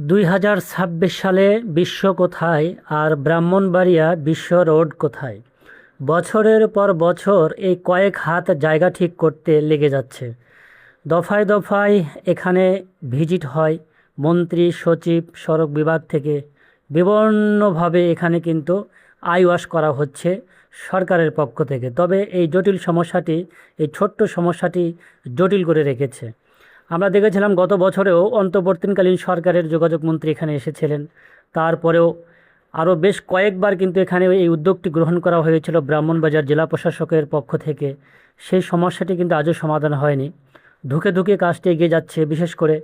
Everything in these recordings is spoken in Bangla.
2026 সালে বিশ্ব কোথায় আর ব্রাহ্মণবাড়িয়া বিশ্ব রোড কোথায়? বছরের পর বছর এই কয়েক হাত জায়গা ঠিক করতে লেগে যাচ্ছে। দফায় দফায় এখানে ভিজিট হয় মন্ত্রী সচিব সড়ক বিভাগ থেকে। বিভিন্নভাবে এখানে কিন্তু আইওয়াশ করা হচ্ছে সরকারের পক্ষ থেকে। তবে এই জটিল সমস্যাটি, এই ছোট্ট সমস্যাটি জটিল করে রেখেছে। আমরা দেখেছিলাম গত বছরেও অন্তর্বর্তীকালীন সরকারের যোগাযোগ মন্ত্রী এখানে এসেছিলেন। তারপরেও আরও বেশ কয়েকবার কিন্তু এখানে এই উদ্যোগটি গ্রহণ করা হয়েছিল ব্রাহ্মণবাড়িয়ার জেলা প্রশাসকের পক্ষ থেকে। সেই সমস্যাটি কিন্তু আজও সমাধান হয়নি। ধুকে ধুকে কাজটি এগিয়ে যাচ্ছে। বিশেষ করে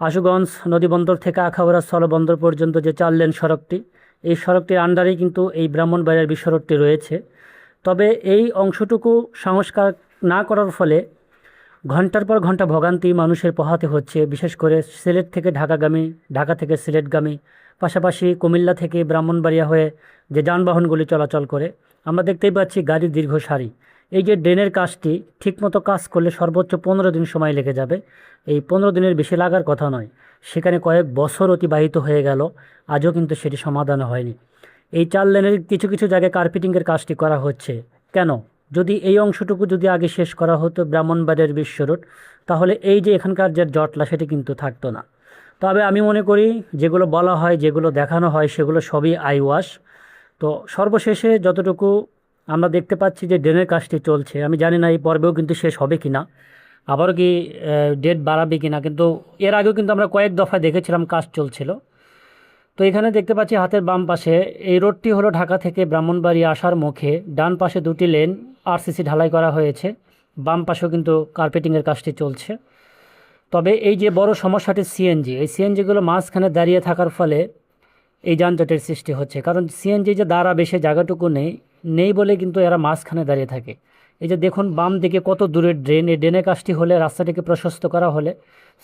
আশুগঞ্জ নদীবন্দর থেকে আখাউড়া স্থলবন্দর পর্যন্ত যে 4 লেন সড়কটি, এই সড়কটির আন্ডারেই কিন্তু এই ব্রাহ্মণবাড়িয়ার বিশ্ব রোডটি রয়েছে। তবে এই অংশটুকু সংস্কার না করার ফলে ঘন্টার পর ঘন্টা ভোগান্তি মানুষের পোহাতে হচ্ছে। বিশেষ করে সিলেট থেকে ঢাকাগামী, ঢাকা থেকে সিলেটগামী, পাশাপাশি কুমিল্লা থেকে ব্রাহ্মণবাড়িয়া হয়ে যে যানবাহনগুলি চলাচল করে, আমরা দেখতেই পাচ্ছি গাড়ির দীর্ঘ সারি। এই যে ড্রেনের কাজটি ঠিকমতো কাজ করলে সর্বোচ্চ 15 দিন সময় লেগে যাবে। এই 15 দিনের বেশি লাগার কথা নয়। সেখানে কয়েক বছর অতিবাহিত হয়ে গেল, আজও কিন্তু সেটি সমাধান হয়নি। এই 4 লেনের কিছু কিছু জায়গায় কার্পেটিংয়ের কাজটি করা হচ্ছে কেন? যদি এই অংশটুকু যদি আগে শেষ করা হতো ব্রাহ্মণবাড়িয়ার বিশ্ব রোড, তাহলে এই যে এখানকার যে জটলা সেটি কিন্তু থাকতো না। তবে আমি মনে করি যেগুলো বলা হয়, যেগুলো দেখানো হয়, সেগুলো সবই আইওয়াশ। তো সর্বশেষে যতটুকু আমরা দেখতে পাচ্ছি যে ড্রেনের কাজটি চলছে, আমি জানি না এই পর্বেও কিন্তু শেষ হবে কিনা, আবারও কি ডেট বাড়াবে কিনা, কিন্তু এর আগেও কিন্তু আমরা কয়েক দফায় দেখেছিলাম কাজ চলছিল। তো এখানে দেখতে পাচ্ছি হাতের বাম পাশে এই রোডটি হলো ঢাকা থেকে ব্রাহ্মণবাড়িয়া আসার মুখে। ডান পাশে 2টি লেন আরসিসি ঢালাই করা হয়েছে, বাম পাশেও কিন্তু কার্পেটিংয়ের কাজটি চলছে। তবে এই যে বড় সমস্যাটি সিএনজি, এই সিএনজিগুলো মাঝখানে দাঁড়িয়ে থাকার ফলে এই যানজটের সৃষ্টি হচ্ছে। কারণ সিএনজি যে দাঁড়াবে সে জায়গাটুকু নেই, নেই বলে কিন্তু এরা মাঝখানে দাঁড়িয়ে থাকে। এই যে দেখুন বাম দিকে কত দূরের ড্রেন, এই ড্রেনের কাজটি হলে, রাস্তাটিকে প্রশস্ত করা হলে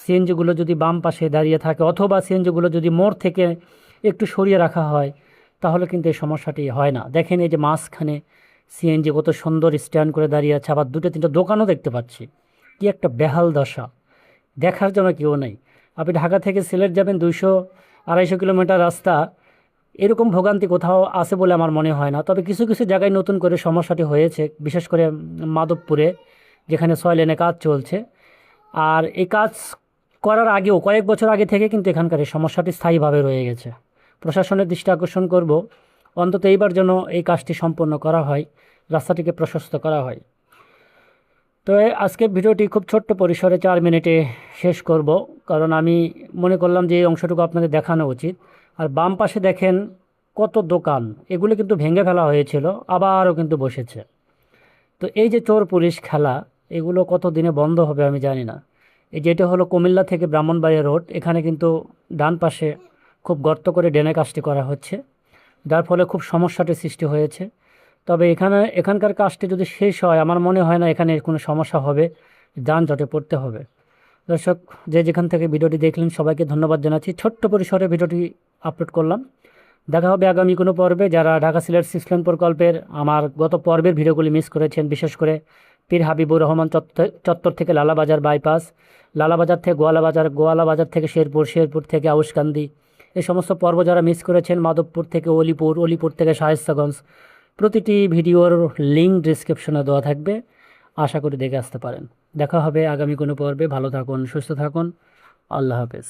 সিএনজিগুলো যদি বাম পাশে দাঁড়িয়ে থাকে, অথবা সিএনজিগুলো যদি মোড় থেকে একটু সরিয়ে রাখা হয়, তাহলে কিন্তু এই সমস্যাটি হয় না। দেখেন এই যে মাঝখানে সিএনজি কত সুন্দর স্ট্যান্ড করে দাঁড়িয়ে আছে, আবার 2-3টা দোকানও দেখতে পাচ্ছি। কি একটা বেহাল দশা, দেখার জন্য কেউ নেই। আপনি ঢাকা থেকে সিলেট যাবেন 200-250 কিলোমিটার রাস্তা, এরকম ভোগান্তি কোথাও আছে বলে আমার মনে হয় না। তবে কিছু কিছু জায়গায় নতুন করে সমস্যাটি হয়েছে, বিশেষ করে মাধবপুরে, যেখানে 6 লেনে কাজ চলছে। আর এই কাজ করার আগেও কয়েক বছর আগে থেকে কিন্তু এখানকার এই সমস্যাটি স্থায়ীভাবে রয়ে গেছে। প্রশাসনের দৃষ্টি আকর্ষণ করব, অন্তত এইবার যেন এই কাজটি সম্পন্ন করা হয়, রাস্তাটিকে প্রশস্ত করা হয়। তো আজকের ভিডিওটি খুব ছোট্ট পরিসরে 4 মিনিটে শেষ করব, কারণ আমি মনে করলাম যে এই অংশটুকু আপনাদের দেখানো উচিত। আর বাম পাশে দেখেন কত দোকান, এগুলো কিন্তু ভেঙে ফেলা হয়েছিল, আবারও কিন্তু বসেছে। তো এই যে চোর পুলিশ খেলা, এগুলো কত দিনে বন্ধ হবে আমি জানি না। এই যেটা হলো কুমিল্লা থেকে ব্রাহ্মণবাড়িয়া রোড, এখানে কিন্তু ডান পাশে খুব গর্ত করে ড্রেনের কাজটি করা হচ্ছে, যার ফলে খুব সমস্যাটির সৃষ্টি হয়েছে। তবে এখানকার কাজটি যদি শেষ হয়, আমার মনে হয় না এখানে কোনো সমস্যা হবে, যানজটে পড়তে হবে। দর্শক, যে যেখান থেকে ভিডিওটি দেখলেন সবাইকে ধন্যবাদ জানাচ্ছি। ছোট্ট পরিসরে ভিডিওটি আপলোড করলাম। দেখা হবে আগামী কোনো পর্বে। যারা ঢাকা সিলেট 6 লেন প্রকল্পের আমার গত পর্বের ভিডিওগুলি মিস করেছেন, বিশেষ করে পীর হাবিবুর রহমান চত্বর থেকে লালাবাজার বাইপাস, লালাবাজার থেকে গোয়ালাবাজার, গোয়ালাবাজার থেকে শেরপুর, শেরপুর থেকে আউশকান্দি, এই সমস্ত পর্ব যারা মিস করেছেন, মাধবপুর থেকে অলিপুর, অলিপুর থেকে শায়েস্তাগঞ্জ, প্রতিটি ভিডিওর লিঙ্ক ডিসক্রিপশনে দেওয়া থাকবে, আশা করি দেখে আসতে পারেন। দেখা হবে আগামী কোনো পর্বে। ভালো থাকুন, সুস্থ থাকুন, আল্লাহ হাফেজ।